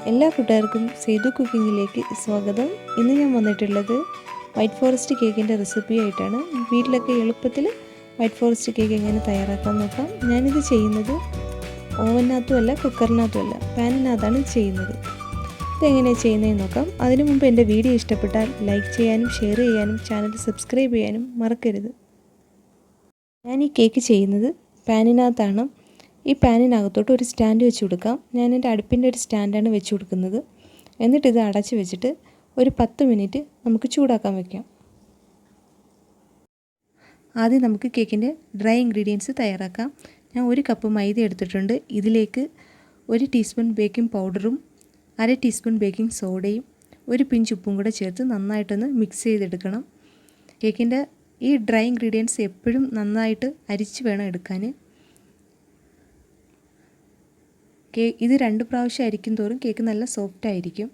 എല്ലാ കൂട്ടുകാർക്കും സേതു കുക്കിങ്ങിലേക്ക് സ്വാഗതം. ഇന്ന് ഞാൻ വന്നിട്ടുള്ളത് വൈറ്റ് ഫോറസ്റ്റ് കേക്കിൻ്റെ റെസിപ്പി ആയിട്ടാണ്. വീട്ടിലൊക്കെ എളുപ്പത്തിൽ വൈറ്റ് ഫോറസ്റ്റ് കേക്ക് എങ്ങനെ തയ്യാറാക്കാൻ നോക്കാം. ഞാനിത് ചെയ്യുന്നത് ഓവനകത്തുമല്ല കുക്കറിനകത്തുമല്ല പാനിനകത്താണ് ചെയ്യുന്നത്. ഇതെങ്ങനെയാണ് ചെയ്യുന്നതെന്ന് നോക്കാം. അതിനു മുമ്പ് എൻ്റെ വീഡിയോ ഇഷ്ടപ്പെട്ടാൽ ലൈക്ക് ചെയ്യാനും ഷെയർ ചെയ്യാനും ചാനൽ സബ്സ്ക്രൈബ് ചെയ്യാനും മറക്കരുത്. ഞാൻ ഈ കേക്ക് ചെയ്യുന്നത് പാനിനകത്താണ്. ഈ പാനിനകത്തോട്ട് ഒരു സ്റ്റാൻഡ് വെച്ച് കൊടുക്കാം. ഞാൻ എൻ്റെ അടുപ്പിൻ്റെ ഒരു സ്റ്റാൻഡാണ് വെച്ച് കൊടുക്കുന്നത്. എന്നിട്ട് ഇത് അടച്ച് വെച്ചിട്ട് ഒരു 10 മിനിറ്റ് നമുക്ക് ചൂടാക്കാൻ വയ്ക്കാം. ആദ്യം നമുക്ക് കേക്കിൻ്റെ ഡ്രൈ ഇൻഗ്രീഡിയൻസ് തയ്യാറാക്കാം. ഞാൻ 1 കപ്പ് മൈദ എടുത്തിട്ടുണ്ട്. ഇതിലേക്ക് 1 ടീസ്പൂൺ ബേക്കിംഗ് പൗഡറും 1/2 ടീസ്പൂൺ ബേക്കിംഗ് സോഡയും 1 പിഞ്ച് ഉപ്പും കൂടെ ചേർത്ത് നന്നായിട്ടൊന്ന് മിക്സ് ചെയ്തെടുക്കണം. കേക്കിൻ്റെ ഈ ഡ്രൈ ഇൻഗ്രീഡിയൻസ് എപ്പോഴും നന്നായിട്ട് അരിച്ച് വേണം എടുക്കാൻ. ഇത് 2 പ്രാവശ്യം അരിക്കും തോറും കേക്ക് നല്ല സോഫ്റ്റ് ആയിരിക്കും.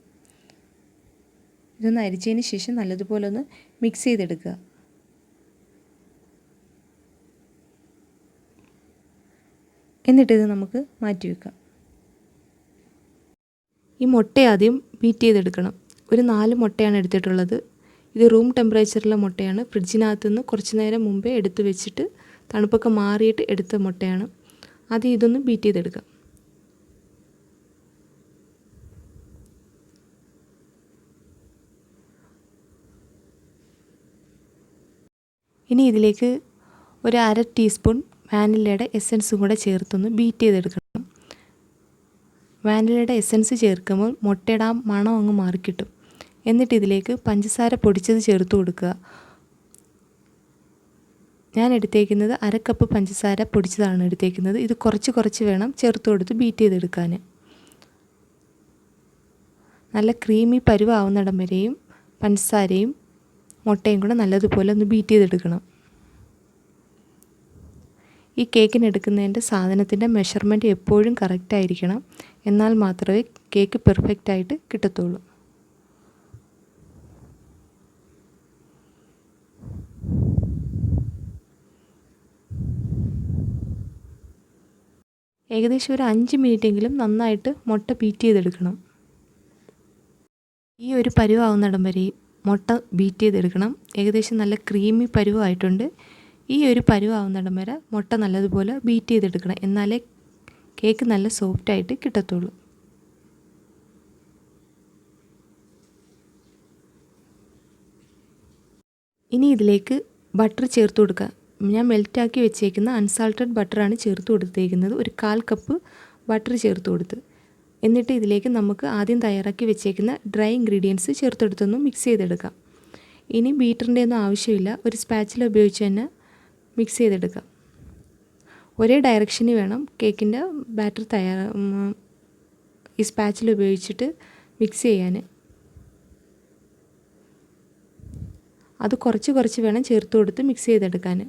ഇതൊന്ന് അരിച്ചതിന് ശേഷം നല്ലതുപോലെ ഒന്ന് മിക്സ് ചെയ്തെടുക്കുക. എന്നിട്ടിത് നമുക്ക് മാറ്റി വെക്കാം. ഈ മുട്ട ആദ്യം ബീറ്റ് ചെയ്തെടുക്കണം. ഒരു 4 മുട്ടയാണ് എടുത്തിട്ടുള്ളത്. ഇത് റൂം ടെമ്പറേച്ചറിലെ മുട്ടയാണ്. ഫ്രിഡ്ജിനകത്ത് നിന്ന് കുറച്ച് നേരം മുമ്പേ എടുത്ത് വെച്ചിട്ട് തണുപ്പൊക്കെ മാറിയിട്ട് എടുത്ത മുട്ടയാണ്. ആദ്യം ഇതൊന്ന് ബീറ്റ് ചെയ്തെടുക്കാം. ഇനി ഇതിലേക്ക് ഒരു 1/2 ടീസ്പൂൺ വാനിലയുടെ എസൻസും കൂടെ ചേർത്തൊന്ന് ബീറ്റ് ചെയ്തെടുക്കണം. വാനിലയുടെ എസൻസ് ചേർക്കുമ്പോൾ മുട്ടയുടെ ആ മണം അങ്ങ് മാറിക്കിട്ടും. എന്നിട്ട് ഇതിലേക്ക് പഞ്ചസാര പൊടിച്ചത് ചേർത്ത് കൊടുക്കുക. ഞാൻ എടുത്തേക്കുന്നത് 1/2 കപ്പ് പഞ്ചസാര പൊടിച്ചതാണ് എടുത്തേക്കുന്നത്. ഇത് കുറച്ച് വേണം ചേർത്ത് കൊടുത്ത് ബീറ്റ് ചെയ്തെടുക്കാൻ. നല്ല ക്രീമി പരുവാവുന്നിടം വരെയും പഞ്ചസാരയും മുട്ടയും കൂടെ നല്ലതുപോലെ ഒന്ന് ബീറ്റ് ചെയ്തെടുക്കണം. ഈ കേക്കിന് എടുക്കുന്നതിൻ്റെ സാധനത്തിൻ്റെ മെഷർമെൻറ്റ് എപ്പോഴും കറക്റ്റായിരിക്കണം. എന്നാൽ മാത്രമേ കേക്ക് പെർഫെക്റ്റായിട്ട് കിട്ടത്തുള്ളൂ. ഏകദേശം ഒരു 5 മിനിറ്റെങ്കിലും നന്നായിട്ട് മുട്ട ബീറ്റ് ചെയ്തെടുക്കണം. ഈ ഒരു പരുവാവുന്നിടം വരെയും മുട്ട ബീറ്റ് ചെയ്തെടുക്കണം. ഏകദേശം നല്ല ക്രീമി പരുവായിട്ടുണ്ട്. ഈ ഒരു പരുവാവുന്നിടം വരെ മുട്ട നല്ലതുപോലെ ബീറ്റ് ചെയ്തെടുക്കണം. എന്നാലേ കേക്ക് നല്ല സോഫ്റ്റായിട്ട് കിട്ടത്തുള്ളൂ. ഇനി ഇതിലേക്ക് ബട്ടർ ചേർത്ത് കൊടുക്കുക. ഞാൻ മെൽറ്റാക്കി വെച്ചേക്കുന്ന അൺസാൾട്ടഡ് ബട്ടറാണ് ചേർത്ത് കൊടുത്തേക്കുന്നത്. ഒരു 1/4 കപ്പ് ബട്ടർ ചേർത്ത് കൊടുത്ത് എന്നിട്ട് ഇതിലേക്ക് നമുക്ക് ആദ്യം തയ്യാറാക്കി വെച്ചേക്കുന്ന ഡ്രൈ ഇൻഗ്രീഡിയൻസ് ചേർത്തെടുത്തൊന്ന് മിക്സ് ചെയ്തെടുക്കാം. ഇനി ബീറ്ററിൻ്റെ ഒന്നും ആവശ്യമില്ല. ഒരു സ്പാച്ചില ഉപയോഗിച്ച് തന്നെ മിക്സ് ചെയ്തെടുക്കാം. ഒരേ ഡയറക്ഷനിൽ വേണം കേക്കിൻ്റെ ബാറ്റർ ഈ സ്പാച്ചില ഉപയോഗിച്ചിട്ട് മിക്സ് ചെയ്യാൻ. അത് കുറച്ച് വേണം ചേർത്ത് കൊടുത്ത് മിക്സ് ചെയ്തെടുക്കാൻ.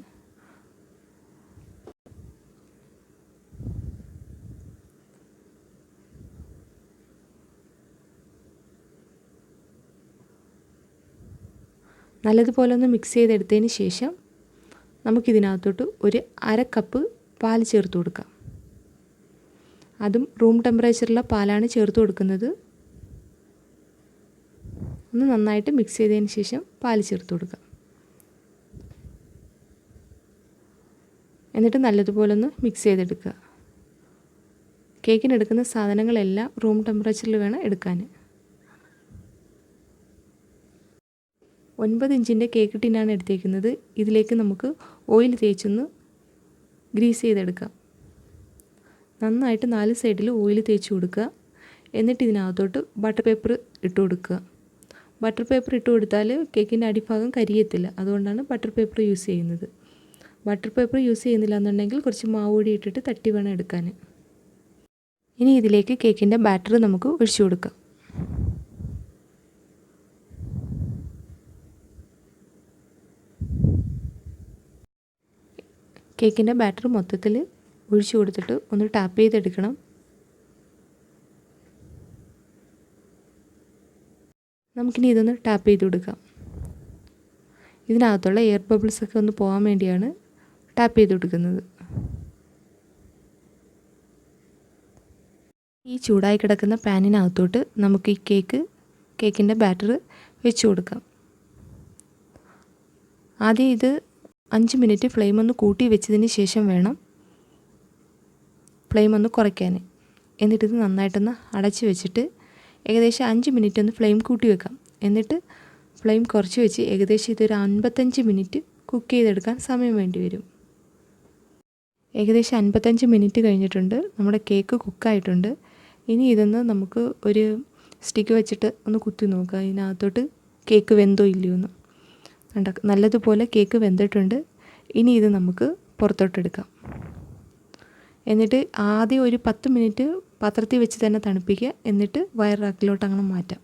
നല്ലതുപോലെ ഒന്ന് മിക്സ് ചെയ്തെടുത്തതിന് ശേഷം നമുക്കിതിനകത്തോട്ട് ഒരു 1/2 കപ്പ് പാൽ ചേർത്ത് കൊടുക്കാം. അതും റൂം ടെമ്പറേച്ചറിലെ പാലാണ് ചേർത്ത് കൊടുക്കുന്നത്. ഒന്ന് നന്നായിട്ട് മിക്സ് ചെയ്തതിന് ശേഷം പാൽ ചേർത്ത് കൊടുക്കാം. എന്നിട്ട് നല്ലതുപോലെ ഒന്ന് മിക്സ് ചെയ്തെടുക്കുക. കേക്കിന് എടുക്കുന്ന സാധനങ്ങളെല്ലാം റൂം ടെമ്പറേച്ചറിൽ വേണം എടുക്കാൻ. 9 ഇഞ്ചിൻ്റെ കേക്ക് ടിന്നാണ് എടുത്തേക്കുന്നത്. ഇതിലേക്ക് നമുക്ക് ഓയിൽ തേച്ചൊന്ന് ഗ്രീസ് ചെയ്തെടുക്കാം. നന്നായിട്ട് 4 സൈഡിൽ ഓയിൽ തേച്ച് കൊടുക്കുക. എന്നിട്ട് ഇതിനകത്തോട്ട് ബട്ടർ പേപ്പർ ഇട്ട് കൊടുക്കുക. ബട്ടർ പേപ്പർ ഇട്ട് കൊടുത്താൽ കേക്കിൻ്റെ അടിഭാഗം കരിയത്തില്ല. അതുകൊണ്ടാണ് ബട്ടർ പേപ്പർ യൂസ് ചെയ്യുന്നത്. ബട്ടർ പേപ്പർ യൂസ് ചെയ്യുന്നില്ല എന്നുണ്ടെങ്കിൽ കുറച്ച് മാവ് പൊടി ഇട്ടിട്ട് തട്ടി വേണം എടുക്കാൻ. ഇനി ഇതിലേക്ക് കേക്കിൻ്റെ ബാറ്റർ നമുക്ക് ഒഴിച്ചു കൊടുക്കാം. കേക്കിൻ്റെ ബാറ്റർ മൊത്തത്തിൽ ഒഴിച്ചു കൊടുത്തിട്ട് ഒന്ന് ടാപ്പ് ചെയ്തെടുക്കണം. നമുക്കിനി ഇതൊന്ന് ടാപ്പ് ചെയ്ത് കൊടുക്കാം. ഇതിനകത്തുള്ള എയർ ബബിൾസൊക്കെ ഒന്ന് പോകാൻ വേണ്ടിയാണ് ടാപ്പ് ചെയ്ത് കൊടുക്കുന്നത്. ഈ ചൂടായി കിടക്കുന്ന പാനിനകത്തോട്ട് നമുക്ക് ഈ കേക്കിൻ്റെ ബാറ്റർ വെച്ച് കൊടുക്കാം. ആദ്യം ഇത് 5 മിനിറ്റ് ഫ്ലെയിം ഒന്ന് കൂട്ടി വെച്ചതിന് ശേഷം വേണം ഫ്ലെയിം ഒന്ന് കുറയ്ക്കാൻ. എന്നിട്ടിത് നന്നായിട്ടൊന്ന് അടച്ച് വെച്ചിട്ട് ഏകദേശം 5 മിനിറ്റ് ഒന്ന് ഫ്ലെയിം കൂട്ടി വെക്കാം. എന്നിട്ട് ഫ്ലെയിം കുറച്ച് വെച്ച് ഏകദേശം ഇതൊരു 55 മിനിറ്റ് കുക്ക് ചെയ്തെടുക്കാൻ സമയം വേണ്ടി വരും. ഏകദേശം 55 മിനിറ്റ് കഴിഞ്ഞിട്ടുണ്ട്. നമ്മുടെ കേക്ക് കുക്കായിട്ടുണ്ട്. ഇനി ഇതൊന്ന് നമുക്ക് ഒരു സ്റ്റിക്ക് വെച്ചിട്ട് ഒന്ന് കുത്തി നോക്കുക, ഇതിനകത്തോട്ട് കേക്ക് വെന്തോ ഇല്ലയോ എന്ന്. നല്ലതുപോലെ കേക്ക് വെന്തിട്ടുണ്ട്. ഇനി ഇത് നമുക്ക് പുറത്തോട്ടെടുക്കാം. എന്നിട്ട് ആദ്യം ഒരു 10 മിനിറ്റ് പാത്രത്തിൽ വെച്ച് തന്നെ തണുപ്പിക്കുക. എന്നിട്ട് വയർ റാക്കിലോട്ട് അങ്ങനെ മാറ്റാം.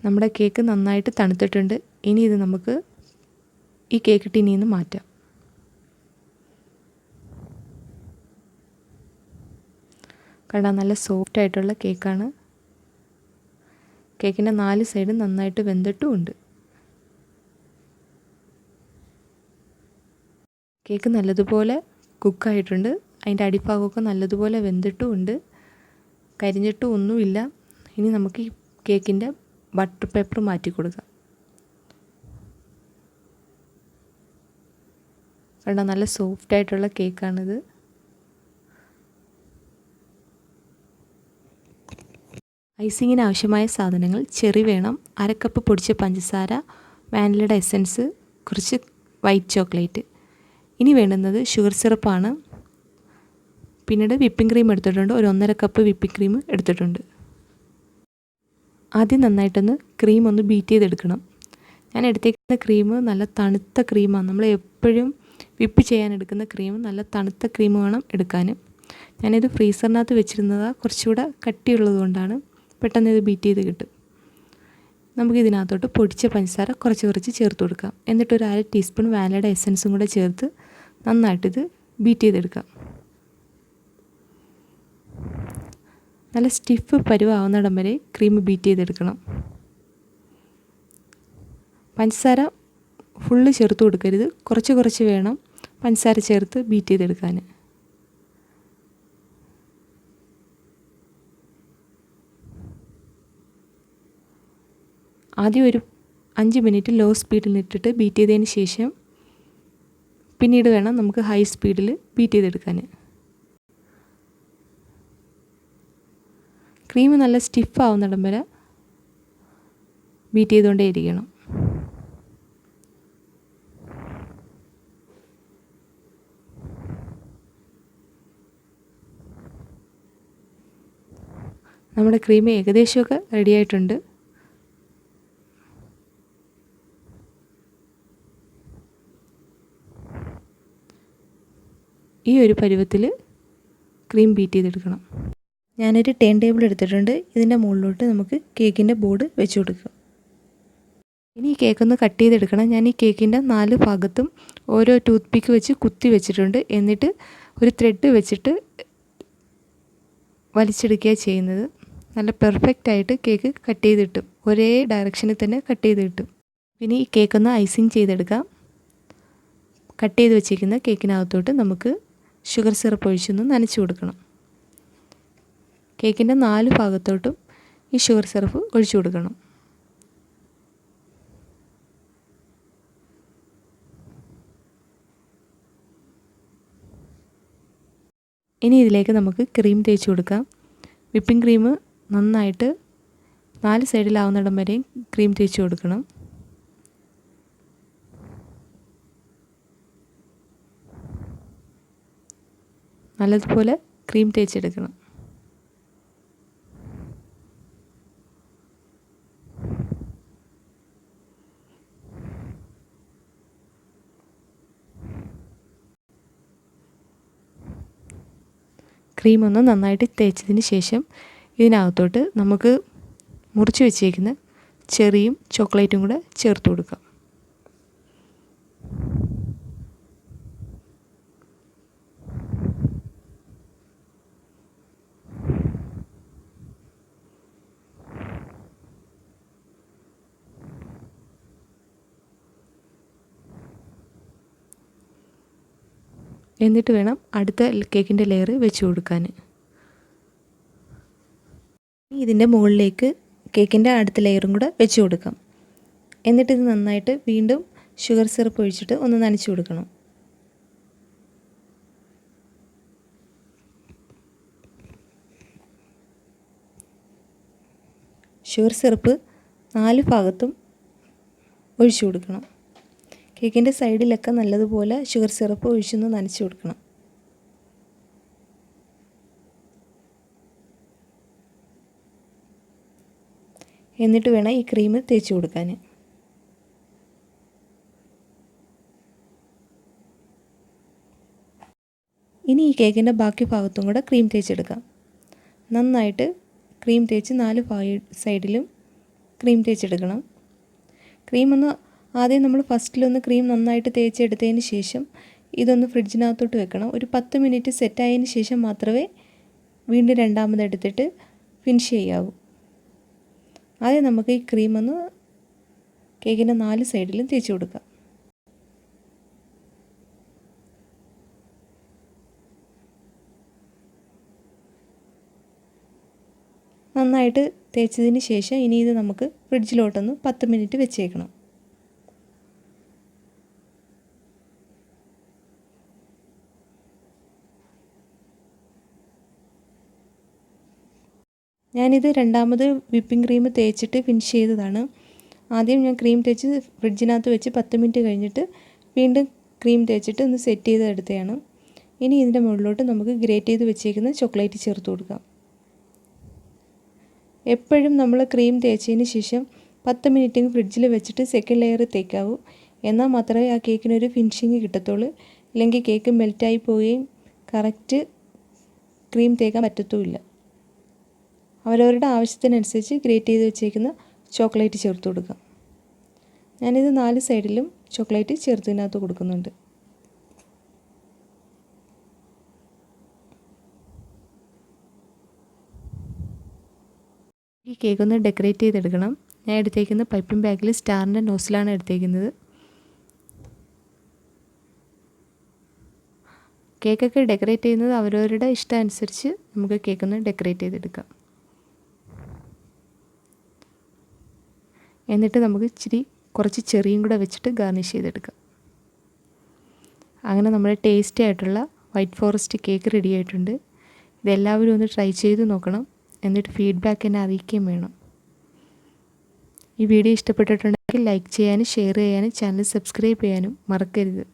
നമ്മുടെ കേക്ക് നന്നായിട്ട് തണുത്തിട്ടുണ്ട്. ഇനി ഇത് നമുക്ക് ഈ കേക്ക് ടിന്നിൽ നിന്ന് മാറ്റാം. കണ്ടാൽ നല്ല സോഫ്റ്റ് ആയിട്ടുള്ള കേക്കാണ്. കേക്കിൻ്റെ 4 സൈഡും നന്നായിട്ട് വെന്തിട്ടുമുണ്ട്. കേക്ക് നല്ലതുപോലെ കുക്കായിട്ടുണ്ട്. അതിൻ്റെ അടിഭാഗമൊക്കെ നല്ലതുപോലെ വെന്തിട്ടുമുണ്ട്. കരിഞ്ഞിട്ടും ഒന്നുമില്ല. ഇനി നമുക്ക് ഈ കേക്കിൻ്റെ ബട്ടർ പേപ്പർ മാറ്റി കൊടുക്കാം. കണ്ടാൽ നല്ല സോഫ്റ്റ് ആയിട്ടുള്ള കേക്കാണിത്. ഐസിങ്ങിന് ആവശ്യമായ സാധനങ്ങൾ: ചെറി വേണം, 1/2 കപ്പ് പൊടിച്ച പഞ്ചസാര, വാനിലയുടെ എസൻസ്, കുറച്ച് വൈറ്റ് ചോക്ലേറ്റ്. ഇനി വേണ്ടുന്നത് ഷുഗർ സിറപ്പാണ്. പിന്നീട് വിപ്പിംഗ് ക്രീം എടുത്തിട്ടുണ്ട്. ഒരു 1.5 കപ്പ് വിപ്പിംഗ് ക്രീം എടുത്തിട്ടുണ്ട്. ആദ്യം നന്നായിട്ടൊന്ന് ക്രീം ഒന്ന് ബീറ്റ് ചെയ്തെടുക്കണം. ഞാൻ എടുത്തേക്കുന്ന ക്രീം നല്ല തണുത്ത ക്രീമാണ്. നമ്മൾ എപ്പോഴും വിപ്പ് ചെയ്യാൻ എടുക്കുന്ന ക്രീം നല്ല തണുത്ത ക്രീം വേണം എടുക്കാൻ. ഞാനിത് ഫ്രീസറിനകത്ത് വെച്ചിരുന്നതാണ്. കുറച്ചുകൂടെ കട്ടിയുള്ളത് കൊണ്ടാണ് പെട്ടെന്ന് ഇത് ബീറ്റ് ചെയ്ത് കിട്ടും. നമുക്കിതിനകത്തോട്ട് പൊടിച്ച പഞ്ചസാര കുറച്ച് ചേർത്ത് കൊടുക്കാം. എന്നിട്ട് ഒരു 1/2 ടീസ്പൂൺ വാനിലയുടെ എസൻസും കൂടെ ചേർത്ത് നന്നായിട്ടിത് ബീറ്റ് ചെയ്തെടുക്കാം. നല്ല സ്റ്റിഫ് പരുവാവുന്നിടം വരെ ക്രീം ബീറ്റ് ചെയ്തെടുക്കണം. പഞ്ചസാര ഫുള്ള് ചേർത്ത് കൊടുക്കരുത്. കുറച്ച് വേണം പഞ്ചസാര ചേർത്ത് ബീറ്റ് ചെയ്തെടുക്കാൻ. ആദ്യം ഒരു 5 മിനിറ്റ് ലോ സ്പീഡിൽ ഇട്ടിട്ട് ബീറ്റ് ചെയ്തതിന് ശേഷം പിന്നീട് വേണം നമുക്ക് ഹൈ സ്പീഡിൽ ബീറ്റ് ചെയ്തെടുക്കാൻ. ക്രീം നല്ല സ്റ്റിഫ് ആവുന്നിടം വരെ ബീറ്റ് ചെയ്തുകൊണ്ടേ ഇരിക്കണം. നമ്മുടെ ക്രീം ഏകദേശമൊക്കെ റെഡിയായിട്ടുണ്ട്. ഈ ഒരു പരുവത്തിൽ ക്രീം ബീറ്റ് ചെയ്തെടുക്കണം. ഞാനൊരു ടേൺ ടേബിൾ എടുത്തിട്ടുണ്ട്. ഇതിൻ്റെ മുകളിലോട്ട് നമുക്ക് കേക്കിൻ്റെ ബോർഡ് വെച്ച് കൊടുക്കുക. ഇനി ഈ കേക്കൊന്ന് കട്ട് ചെയ്തെടുക്കണം. ഞാൻ ഈ കേക്കിൻ്റെ 4 ഭാഗത്തും ഓരോ ടൂത്ത് പിക്ക് വെച്ച് കുത്തി വെച്ചിട്ടുണ്ട്. എന്നിട്ട് ഒരു ത്രെഡ് വെച്ചിട്ട് വലിച്ചെടുക്കുക ചെയ്യുന്നത്. നല്ല പെർഫെക്റ്റായിട്ട് കേക്ക് കട്ട് ചെയ്ത് കിട്ടും. ഒരേ ഡയറക്ഷനിൽ തന്നെ കട്ട് ചെയ്ത് കിട്ടും. പിന്നെ ഈ കേക്കൊന്ന് ഐസിങ് ചെയ്തെടുക്കാം. കട്ട് ചെയ്ത് വെച്ചിരിക്കുന്ന കേക്കിനകത്തോട്ട് നമുക്ക് ഷുഗർ സിറപ്പ് ഒഴിച്ചൊന്ന് നനച്ച് കൊടുക്കണം. കേക്കിൻ്റെ 4 ഭാഗത്തോട്ടും ഈ ഷുഗർ സിറപ്പ് ഒഴിച്ചു കൊടുക്കണം. ഇനി ഇതിലേക്ക് നമുക്ക് ക്രീം തേച്ച് കൊടുക്കാം. വിപ്പിംഗ് ക്രീം നന്നായിട്ട് 4 സൈഡിലാവുന്നിടം വരെയും ക്രീം തേച്ച് കൊടുക്കണം. നല്ലതുപോലെ ക്രീം തേച്ചെടുക്കണം. ക്രീം ഒന്ന് നന്നായിട്ട് തേച്ചതിന് ശേഷം ഇതിനകത്തോട്ട് നമുക്ക് മുറിച്ച് വെച്ചേക്കുന്ന ചെറിയും ചോക്ലേറ്റും കൂടെ ചേർത്ത് കൊടുക്കാം. എന്നിട്ട് വേണം അടുത്ത കേക്കിൻ്റെ ലെയർ വെച്ച് കൊടുക്കാൻ. ഇതിൻ്റെ മുകളിലേക്ക് കേക്കിൻ്റെ അടുത്ത ലെയറും കൂടെ വെച്ച് കൊടുക്കാം. എന്നിട്ട് ഇത് നന്നായിട്ട് വീണ്ടും ഷുഗർ സിറപ്പ് ഒഴിച്ചിട്ട് ഒന്ന് നനച്ച് കൊടുക്കണം. ഷുഗർ സിറപ്പ് 4 ഭാഗത്തും ഒഴിച്ചു കൊടുക്കണം. കേക്കിൻ്റെ സൈഡിലൊക്കെ നല്ലതുപോലെ ഷുഗർ സിറപ്പ് ഒഴിച്ചൊന്ന് നനച്ച് കൊടുക്കണം. എന്നിട്ട് വേണം ഈ ക്രീം തേച്ച് കൊടുക്കാൻ. ഇനി ഈ കേക്കിൻ്റെ ബാക്കി ഭാഗത്തും കൂടെ ക്രീം തേച്ചെടുക്കാം. നന്നായിട്ട് ക്രീം തേച്ച് 4 സൈഡിലും ക്രീം തേച്ചെടുക്കണം. ആദ്യം നമ്മൾ ഫസ്റ്റിലൊന്ന് ക്രീം നന്നായിട്ട് തേച്ചെടുത്തതിന് ശേഷം ഇതൊന്ന് ഫ്രിഡ്ജിനകത്തോട്ട് വെക്കണം. ഒരു 10 മിനിറ്റ് സെറ്റായതിന് ശേഷം മാത്രമേ വീണ്ടും രണ്ടാമതെടുത്തിട്ട് ഫിനിഷ് ചെയ്യാവൂ. ആദ്യം നമുക്ക് ഈ ക്രീം ഒന്ന് കേക്കിൻ്റെ 4 സൈഡിലും തേച്ച് കൊടുക്കാം. നന്നായിട്ട് തേച്ചതിന് ശേഷം ഇനി ഇത് നമുക്ക് ഫ്രിഡ്ജിലോട്ടൊന്ന് 10 മിനിറ്റ് വെച്ചേക്കണം. ഞാനിത് രണ്ടാമത് വിപ്പിംഗ് ക്രീം തേച്ചിട്ട് ഫിനിഷ് ചെയ്തതാണ്. ആദ്യം ഞാൻ ക്രീം തേച്ച് ഫ്രിഡ്ജിനകത്ത് വെച്ച് 10 മിനിറ്റ് കഴിഞ്ഞിട്ട് വീണ്ടും ക്രീം തേച്ചിട്ട് ഒന്ന് സെറ്റ് ചെയ്ത് എടുത്തതാണ്. ഇനി ഇതിൻ്റെ മുകളിലോട്ട് നമുക്ക് ഗ്രേറ്റ് ചെയ്ത് വെച്ചേക്കുന്ന ചോക്ലേറ്റ് ചേർത്ത് കൊടുക്കാം. എപ്പോഴും നമ്മൾ ക്രീം തേച്ചതിന് ശേഷം 10 മിനിറ്റ് ഫ്രിഡ്ജിൽ വെച്ചിട്ട് സെക്കൻഡ് ലെയർ തേക്കാവൂ. എന്നാൽ മാത്രമേ ആ കേക്കിനൊരു ഫിനിഷിങ് കിട്ടത്തുള്ളൂ. ഇല്ലെങ്കിൽ കേക്ക് മെൽറ്റായി പോവുകയും കറക്റ്റ് ക്രീം തേക്കാൻ പറ്റത്തുമില്ല. അവരവരുടെ ആവശ്യത്തിനനുസരിച്ച് ഗ്രേറ്റ് ചെയ്ത് വെച്ചേക്കുന്ന ചോക്ലേറ്റ് ചേർത്ത് കൊടുക്കാം. ഞാനിത് 4 സൈഡിലും ചോക്ലേറ്റ് ചേർത്തതിനകത്ത് കൊടുക്കുന്നുണ്ട്. ഈ കേക്ക് ഒന്ന് ഡെക്കറേറ്റ് ചെയ്തെടുക്കണം. ഞാൻ എടുത്തേക്കുന്ന പൈപ്പിംഗ് ബാഗിൽ സ്റ്റാറിൻ്റെ നോസിലാണ് എടുത്തേക്കുന്നത്. കേക്കൊക്കെ ഡെക്കറേറ്റ് ചെയ്യുന്നത് അവരവരുടെ ഇഷ്ടം അനുസരിച്ച് നമുക്ക് കേക്കൊന്ന് ഡെക്കറേറ്റ് ചെയ്തെടുക്കാം. എന്നിട്ട് നമുക്ക് കുറച്ച് ചെറിയും കൂടെ വെച്ചിട്ട് ഗാർണിഷ് ചെയ്തെടുക്കാം. അങ്ങനെ നമ്മുടെ ടേസ്റ്റി ആയിട്ടുള്ള വൈറ്റ് ഫോറസ്റ്റ് കേക്ക് റെഡി ആയിട്ടുണ്ട്. ഇതെല്ലാവരും ഒന്ന് ട്രൈ ചെയ്ത് നോക്കണം. എന്നിട്ട് ഫീഡ്ബാക്ക് എന്നെ അറിയിക്കുകയും വേണം. ഈ വീഡിയോ ഇഷ്ടപ്പെട്ടിട്ടുണ്ടെങ്കിൽ ലൈക്ക് ചെയ്യാനും ഷെയർ ചെയ്യാനും ചാനൽ സബ്സ്ക്രൈബ് ചെയ്യാനും മറക്കരുത്.